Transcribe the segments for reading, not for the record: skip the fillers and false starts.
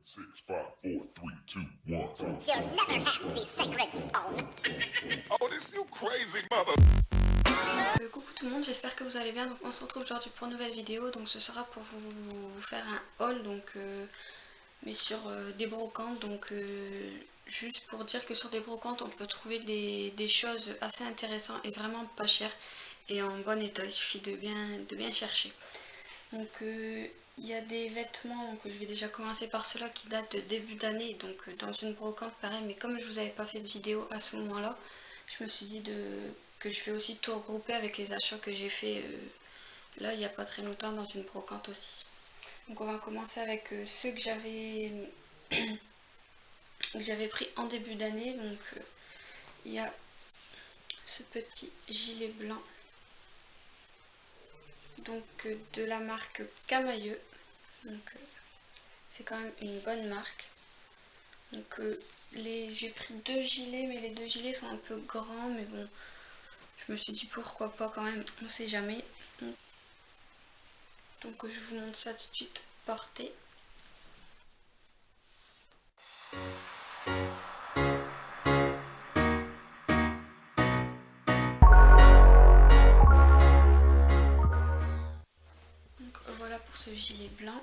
6, 5, 4, 3, 2, 1. You'll never have the sacred stone. Oh, this you crazy mother. Coucou tout le monde, j'espère que vous allez bien. Donc on se retrouve aujourd'hui pour une nouvelle vidéo. Donc ce sera pour vous faire un haul, donc mais sur des brocantes. Donc juste pour dire que sur des brocantes on peut trouver des choses assez intéressantes et vraiment pas chères et en bon état. Il suffit de bien chercher. Donc il y a des vêtements, donc je vais déjà commencer par ceux-là qui datent de début d'année, donc dans une brocante pareil, mais comme je vous avais pas fait de vidéo à ce moment-là, je me suis dit que je vais aussi tout regrouper avec les achats que j'ai fait là il n'y a pas très longtemps dans une brocante aussi. Donc on va commencer avec ceux que j'avais pris en début d'année. Donc il y a ce petit gilet blanc, donc de la marque Camailleux. Donc c'est quand même une bonne marque. Donc j'ai pris deux gilets, mais les deux gilets sont un peu grands, mais bon, je me suis dit pourquoi pas quand même, on sait jamais. Donc je vous montre ça tout de suite porté. Voilà pour ce gilet blanc.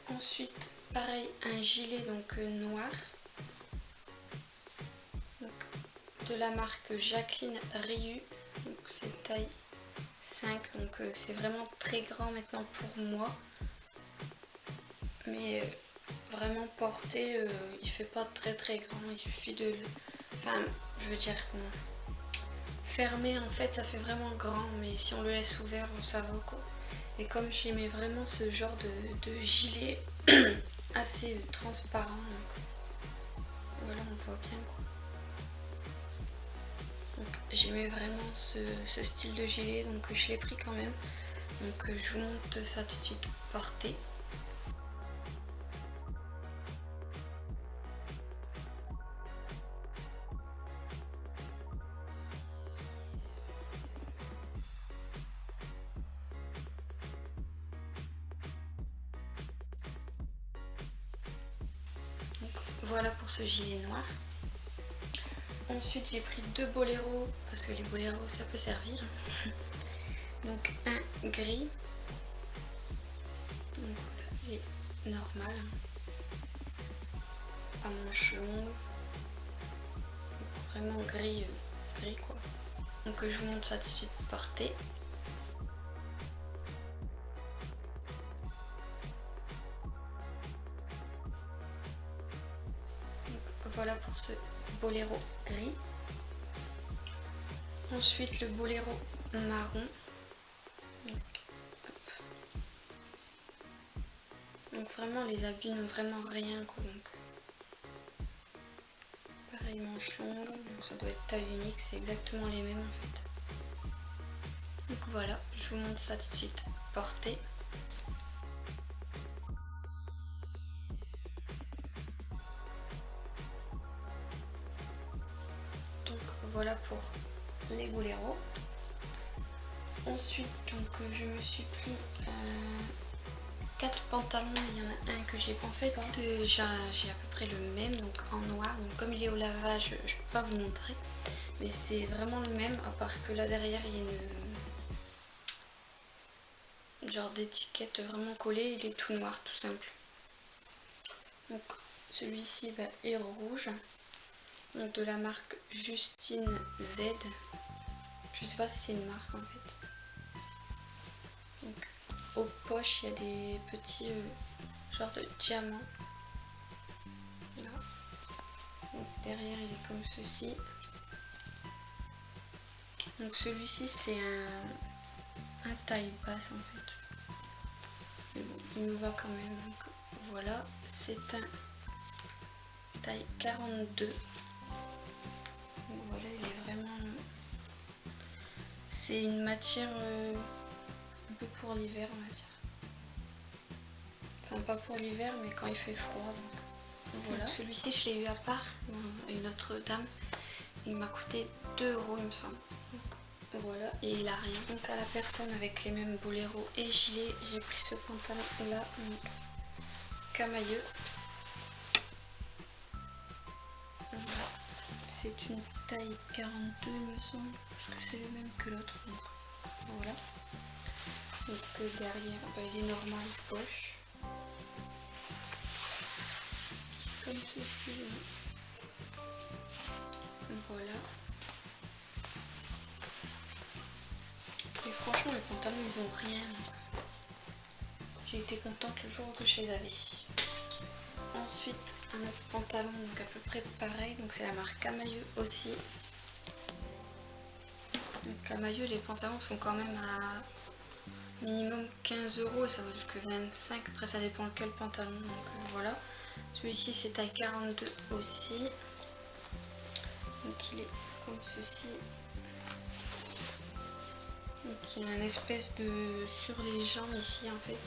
Ensuite pareil, un gilet donc noir, donc de la marque Jacqueline Riu, donc c'est taille 5, donc c'est vraiment très grand maintenant pour moi, mais vraiment porté il fait pas très grand, il suffit de je veux dire fermé en fait ça fait vraiment grand, mais si on le laisse ouvert ça va quoi. Et comme j'aimais vraiment ce genre de gilet assez transparent, donc voilà, on voit bien quoi. Donc j'aimais vraiment ce style de gilet, donc je l'ai pris quand même. Donc je vous montre ça tout de suite porté. Voilà pour ce gilet noir. Ensuite j'ai pris deux boléros, parce que les boléros ça peut servir. Donc un gris, donc voilà, il est normal, à manches longues, vraiment gris quoi. Donc je vous montre ça tout de suite porté. Voilà pour ce boléro gris. Ensuite le boléro marron. Donc vraiment les habits n'ont vraiment rien quoi. Donc pareil, manche longue, donc ça doit être taille unique, c'est exactement les mêmes en fait. Donc voilà, je vous montre ça tout de suite porté. Voilà pour les boléros. Ensuite donc je me suis pris 4 pantalons, il y en a un que j'ai en fait j'ai à peu près le même, donc en noir, donc comme il est au lavage je peux pas vous montrer, mais c'est vraiment le même, à part que là derrière il y a une genre d'étiquette vraiment collée, il est tout noir tout simple. Donc celui-ci est rouge, donc de la marque Justine Z. Je sais pas si c'est une marque en fait. Donc aux poches il y a des petits genres de diamants. Là. Donc derrière il est comme ceci. Donc celui-ci c'est un taille basse en fait. Mais bon, il me va quand même. Donc voilà, c'est un taille 42. Donc voilà, il est vraiment... C'est une matière un peu pour l'hiver, on va dire. Enfin, pas pour l'hiver, mais quand il fait froid. Donc voilà. Celui-ci, je l'ai eu à part, une autre dame. Il m'a coûté 2 € il me semble. Donc voilà, et il a rien. Donc à la personne avec les mêmes boléros et gilets, j'ai pris ce pantalon là. Donc Camailleux. Voilà. C'est une taille 42 il me semble, parce que c'est le même que l'autre. Voilà. Donc derrière, il est normal poche. Comme ceci. Voilà. Et franchement les pantalons ils ont rien. J'ai été contente le jour où je les avais. Ensuite un autre pantalon donc à peu près pareil, donc c'est la marque Camailleux aussi. Donc Camailleux, les pantalons sont quand même à minimum 15 €, ça vaut jusque 25, après ça dépend quel pantalon, donc voilà. Celui-ci c'est taille 42 aussi, donc il est comme ceci. Donc il y a une espèce de sur les jambes ici en fait,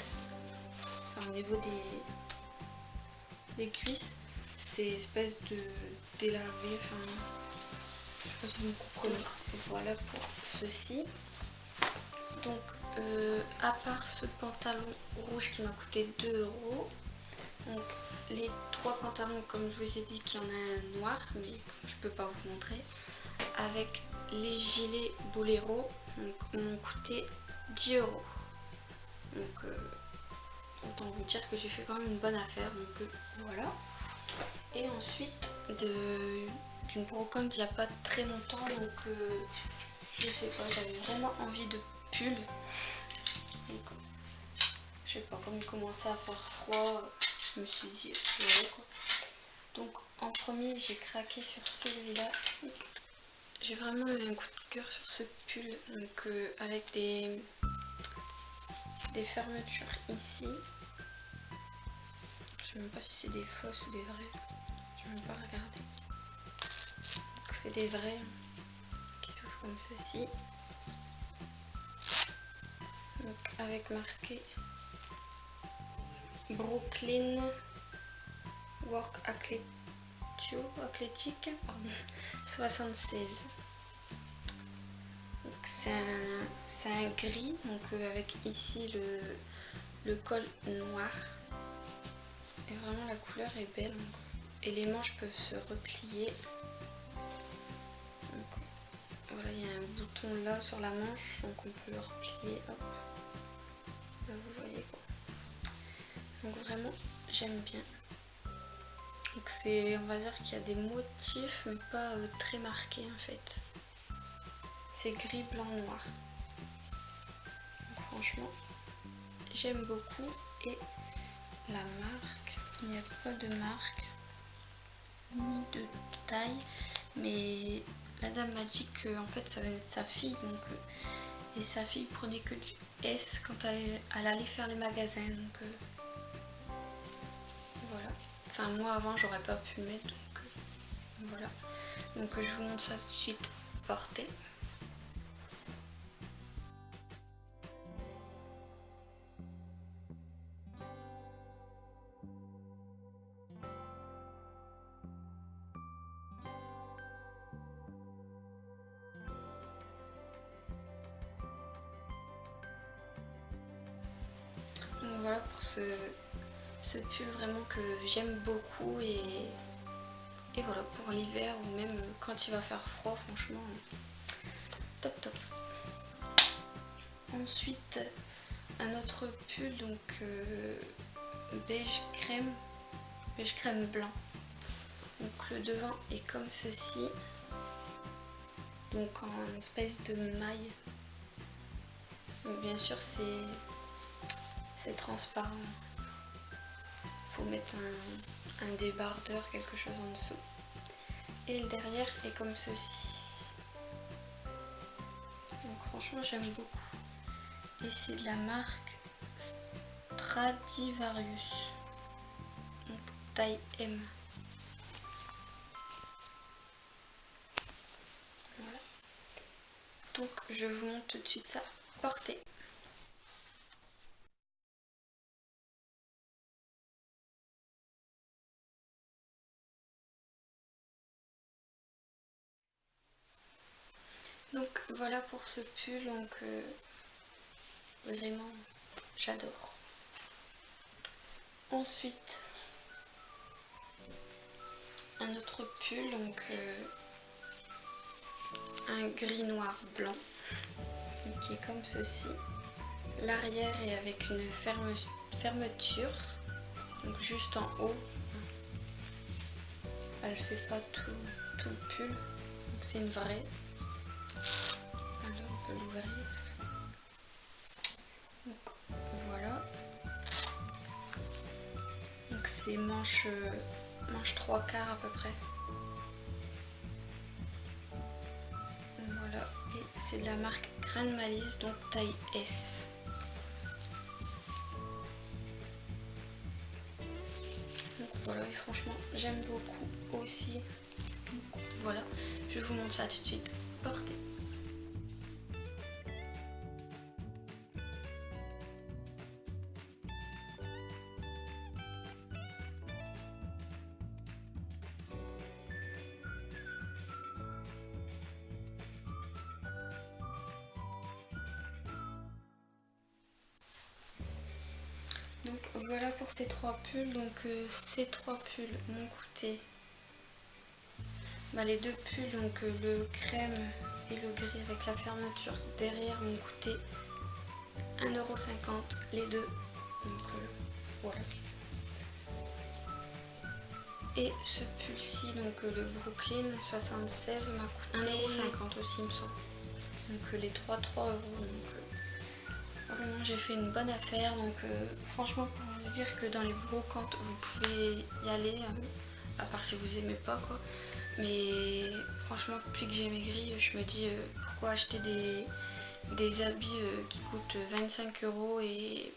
enfin au niveau des cuisses, c'est espèce de délavé, enfin je sais pas si vous comprenez. Voilà pour ceci. Donc à part ce pantalon rouge qui m'a coûté 2 €, donc les trois pantalons comme je vous ai dit qu'il y en a un noir mais je peux pas vous montrer, avec les gilets boléro m'ont coûté 10 €. Donc autant vous dire que j'ai fait quand même une bonne affaire, donc voilà. Et ensuite d'une brocante il n'y a pas très longtemps, donc je sais pas, j'avais vraiment envie de pull. Donc, je sais pas, comme il commençait à faire froid, je me suis dit voilà quoi. Donc en premier j'ai craqué sur celui-là. J'ai vraiment eu un coup de cœur sur ce pull, donc avec des fermetures ici. Je sais même pas si c'est des fausses ou des vraies. Je vais même pas regarder. Donc c'est des vrais qui s'ouvrent comme ceci. Donc avec marqué Brooklyn Work Athletic, pardon, 76. Donc c'est un gris, donc avec ici le col noir. Et vraiment la couleur est belle. Donc, et les manches peuvent se replier. Donc voilà, il y a un bouton là sur la manche, donc on peut le replier. Hop. Là vous voyez quoi. Donc vraiment j'aime bien. Donc c'est, on va dire qu'il y a des motifs mais pas très marqués en fait. C'est gris, blanc, noir. Donc, franchement j'aime beaucoup. Et la marque, il n'y a pas de marque ni de taille, mais la dame m'a dit que en fait ça venait de sa fille, donc et sa fille prenait que du S quand elle allait faire les magasins, donc voilà. Enfin moi avant j'aurais pas pu mettre, donc voilà. Donc je vous montre ça tout de suite porté. Donc voilà pour ce pull vraiment que j'aime beaucoup, et voilà pour l'hiver ou même quand il va faire froid, franchement top top. Ensuite un autre pull, donc beige crème blanc. Donc le devant est comme ceci, donc en espèce de maille. Donc bien sûr c'est transparent. Faut mettre un débardeur, quelque chose en dessous. Et le derrière est comme ceci. Donc franchement j'aime beaucoup. Et c'est de la marque Stradivarius. Donc taille M. Voilà. Donc je vous montre tout de suite ça porté. Donc voilà pour ce pull, donc vraiment j'adore. Ensuite, un autre pull, donc un gris noir blanc, qui est comme ceci. L'arrière est avec une fermeture, donc juste en haut. Elle fait pas tout le pull, donc c'est une vraie. Alors on peut l'ouvrir. Donc voilà. Donc c'est manche 3/4 à peu près. Voilà, et c'est de la marque Grain Malice, donc taille S. Donc voilà, et franchement j'aime beaucoup aussi. Donc voilà, je vous montre ça tout de suite. Portez. Donc voilà pour ces 3 pulls. Donc ces 3 pulls m'ont coûté, les 2 pulls, donc le crème et le gris avec la fermeture derrière, m'ont coûté 1,50 € les deux. Donc voilà. Et ce pull-ci, donc le Brooklyn 76, m'a coûté 1,50 € aussi, il me semble. Donc les 3 €. Donc vraiment j'ai fait une bonne affaire. Donc franchement, pour vous dire que dans les brocantes vous pouvez y aller, à part si vous aimez pas quoi. Mais franchement, depuis que j'ai maigri, je me dis pourquoi acheter des habits qui coûtent 25 € et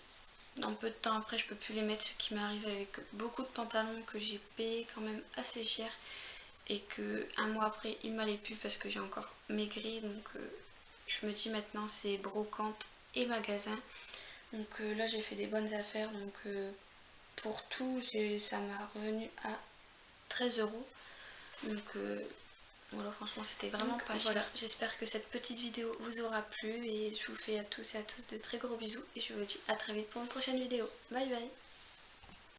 dans peu de temps après je peux plus les mettre, ce qui m'arrive avec beaucoup de pantalons que j'ai payé quand même assez cher et que un mois après il m'allait plus parce que j'ai encore maigri. Donc je me dis maintenant c'est brocante et magasin. Donc là j'ai fait des bonnes affaires. Donc pour tout ça m'a revenu à 13 €. Donc voilà, franchement c'était vraiment pas cher. Voilà, j'espère que cette petite vidéo vous aura plu et je vous fais à tous et à tous de très gros bisous et je vous dis à très vite pour une prochaine vidéo. Bye bye.